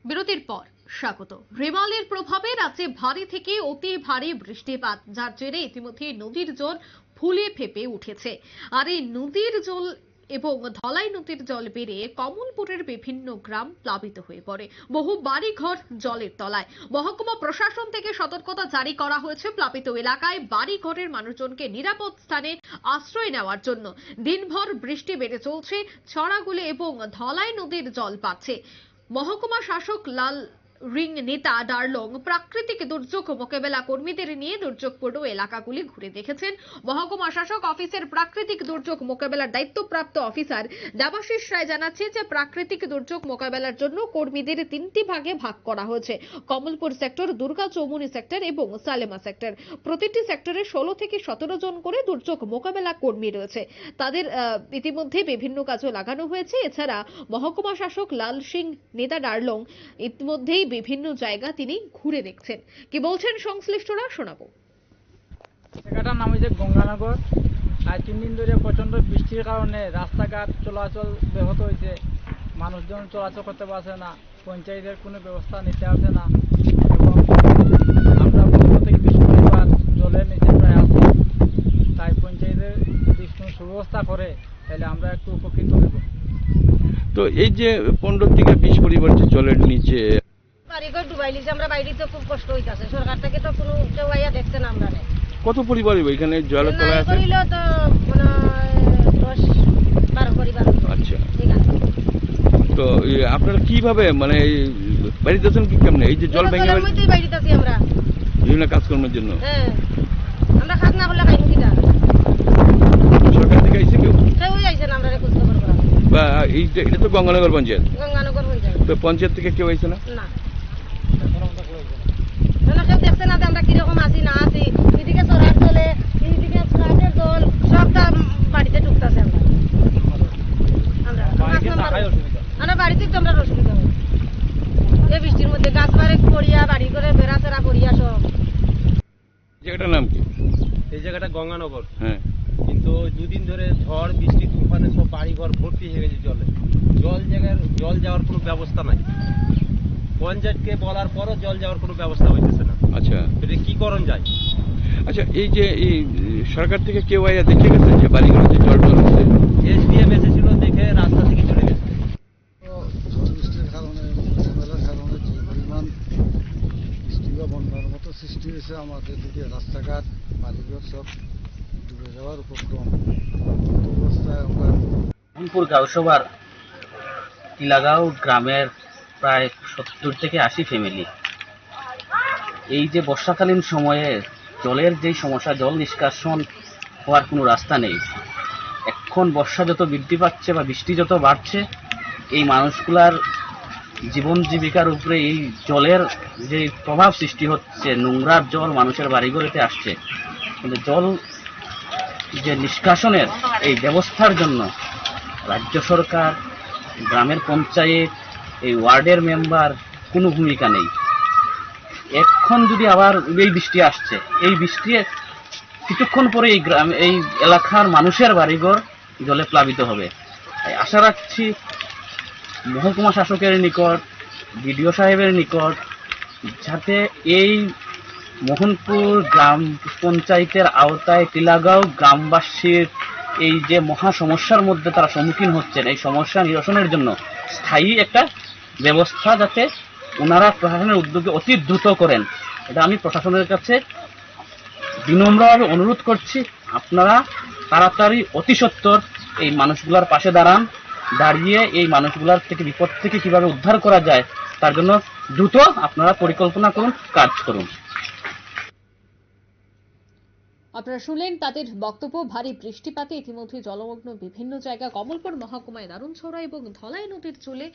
বিরতির পর স্বাগত। হিমালয়ের প্রভাবে রাজ্যে ভারী থেকে অতি ভারী বৃষ্টিপাত, যার জেরে ইতিমধ্যে নদীর জল ফুলে ফেপে উঠেছে। আর এই নদীর জল এবং ধলাই নদীর জল বেড়ে কমলপুরের বিভিন্ন গ্রাম প্লাবিত হয়ে পড়ে। বহু বাড়ি ঘর জলের তলায়। মহকুমা প্রশাসন থেকে সতর্কতা জারি করা হয়েছে প্লাবিত এলাকায় বাড়ি ঘরের মানুষজনকে নিরাপদ স্থানে আশ্রয় নেওয়ার জন্য। দিনভর বৃষ্টি বেড়ে চলছে, ছড়াগুলে এবং ধলাই নদীর জল বাড়ছে। মহকুমা শাসক লাল রিং নেতা ডার্লং প্রাকৃতিক দুর্যোগ মোকাবেলা কর্মীদের নিয়ে দুর্যোগপূর্ণ এলাকাগুলি ঘুরে দেখেছেন। মহকুমা শাসক অফিসের প্রাকৃতিক দুর্যোগ মোকাবেলার দায়িত্বপ্রাপ্ত অফিসার দেবাশিস রায় জানাচ্ছে যে প্রাকৃতিক দুর্যোগ মোকাবেলার জন্য কর্মীদের 3টি ভাগে ভাগ করা হয়েছে। কমলপুর সেক্টর, দুর্গা চৌমুনি সেক্টর এবং সালেমা সেক্টর। প্রতিটি সেক্টরে 16 থেকে 17 জন করে দুর্যোগ মোকাবেলা কর্মী রয়েছে। তাদের ইতিমধ্যে বিভিন্ন কাজে লাগানো হয়েছে। এছাড়া মহকুমা শাসক লাল সিং নেতা ডার্লং ইতিমধ্যেই বিভিন্ন জায়গা তিনি ঘুরে দেখছেন। কি বলছেন সংশ্লিষ্টরা শোনাবো। জায়গাটার নাম হচ্ছে গঙ্গানগর। আর 3 দিন ধরে প্রচন্ড বৃষ্টির কারণে রাস্তাঘাট চলাচল ব্যাহত হয়েছে। মানুষজন চলাচল করতে পারছে না, পঞ্চায়েতের কোনো ব্যবস্থা নিতে পারছে না এবং আমরা 15 থেকে 20 পরিবার জলের নিচে প্রায় আছি। তাই পঞ্চায়েতের যদি কোনো সুব্যবস্থা করে তাহলে আমরা একটু উপকৃত হব। তো এই যে 15 থেকে 20 পরিবার যে জলের নিচে বাড়িঘর ডুবাইলিছে, আমরা বাইরে খুব কষ্ট হইতাছে। সরকার থেকে তো কোনো কেউ আইয়া দেখছে না। আমরা কত পরিবার এখানে জলের তলায় আছে? তো মানে 10-12 পরিবার। আচ্ছা, ঠিক আছে। তো আপনারা কিভাবে মানে বাড়িতে আছেন কি কেমনে? এই যে জল ভেঙে বাড়িতে আছি আমরা বিভিন্ন কাজকর্মের জন্য। হ্যাঁ, আমরা কাজ না করলে খাইনি কিনা? সরকার থেকে আইছে কেউ আইছে না? আমরা খোঁজ খবর করা বা এটা তো গঙ্গানগর পঞ্চায়েত। গঙ্গানগর হয়ে যায়। তো পঞ্চায়েত থেকে কেউ আইছে না? না, কেউ দেখছে না যে আমরা কিরকম আছি না আছি। এদিকে চড়ার জলে, এইদিকে ফ্লাটের জল, সবটা বাড়িতে ঢুকতেছে। আমরা বাড়িতে তো আমরা অসুবিধা হয় এই বৃষ্টির মধ্যে। গাছ বাড়ে পড়িয়া, বাড়ি করে বেড়া চেরা পড়িয়া সব। জায়গাটার নাম কি? এই জায়গাটা গঙ্গানগর। হ্যাঁ, কিন্তু 2 দিন ধরে ঝড় বৃষ্টি তুফানে সব বাড়িঘর ভর্তি হয়ে গেছে জলে। জল যাওয়ার কোনো ব্যবস্থা নাই। পঞ্চায়েতকে বলার পরও জল যাওয়ার কোনো ব্যবস্থা হইতেছে না। আচ্ছা, এটা কি করণ যায়? আচ্ছা, এই যে এই সরকার থেকে কেউ আইয়া দেখে গেছে যে বাড়িঘরে যে জল হচ্ছে? এসডিএম এসেছিল, দেখে রাস্তা থেকে চলে গেছে। বৃষ্টির কারণে, মেলার কারণে যে পরিমাণ বৃষ্টি বা বন্যার মতো সৃষ্টি হয়েছে, আমাদের দিকে রাস্তাঘাট বাড়িঘর সব ডুবে যাওয়ার উপক্রম অবস্থায় আমরা মোহনপুর গাঁওসভার টিলাগাঁও গ্রামের প্রায় 70 থেকে 80 ফ্যামিলি এই যে বর্ষাকালীন সময়ে জলের যেই সমস্যা, জল নিষ্কাশন হওয়ার কোনো রাস্তা নেই। এখন বর্ষা যত বৃদ্ধি পাচ্ছে বা বৃষ্টি যত বাড়ছে, এই মানুষগুলার জীবন জীবিকার উপরে এই জলের যে প্রভাব সৃষ্টি হচ্ছে, নোংরার জল মানুষের বাড়িঘরেতে আসছে। কিন্তু জল যে নিষ্কাশনের এই ব্যবস্থার জন্য রাজ্য সরকার, গ্রামের পঞ্চায়েত, এই ওয়ার্ডের মেম্বার কোনো ভূমিকা নেই। এখন যদি আবার এই বৃষ্টি আসছে, এই বৃষ্টি কিছুক্ষণ পরে এই এলাকার মানুষের বাড়িঘর জলে প্লাবিত হবে। তাই আশা রাখছি মহকুমা শাসকের নিকট, বিডিও সাহেবের নিকট, যাতে এই মোহনপুর গ্রাম পঞ্চায়েতের আওতায় টিলাগাঁও গ্রামবাসীর এই যে মহা সমস্যার মধ্যে তারা সম্মুখীন হচ্ছেন, এই সমস্যা নিরসনের জন্য স্থায়ী একটা ব্যবস্থা যাতে ওনারা প্রশাসনের উদ্যোগে অতি দ্রুত করেন, এটা আমি প্রশাসনের কাছে বিনম্রভাবে অনুরোধ করছি। আপনারা তাড়াতাড়ি অতি সত্বর এই মানুষগুলার পাশে দাঁড়িয়ে এই মানুষগুলার থেকে বিপদ থেকে কিভাবে উদ্ধার করা যায় তার জন্য দ্রুত আপনারা পরিকল্পনা করুন, কাজ করুন। আপনারা শুনলেন তাদের বক্তব্য। ভারী বৃষ্টিপাতে ইতিমধ্যে জলমগ্ন বিভিন্ন জায়গা। কমলপুর মহকুমায় দারুণছড়া এবং ধলাই নদীর চলে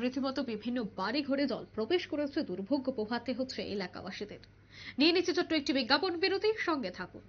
রীতিমতো বিভিন্ন বাড়ি ঘরে জল প্রবেশ করেছে। দুর্ভোগ পোহাতে হচ্ছে এলাকাবাসীদের। নিয়ে নিচ্ছে ছোট্ট একটি বিজ্ঞাপন বিরতি, সঙ্গে থাকুন।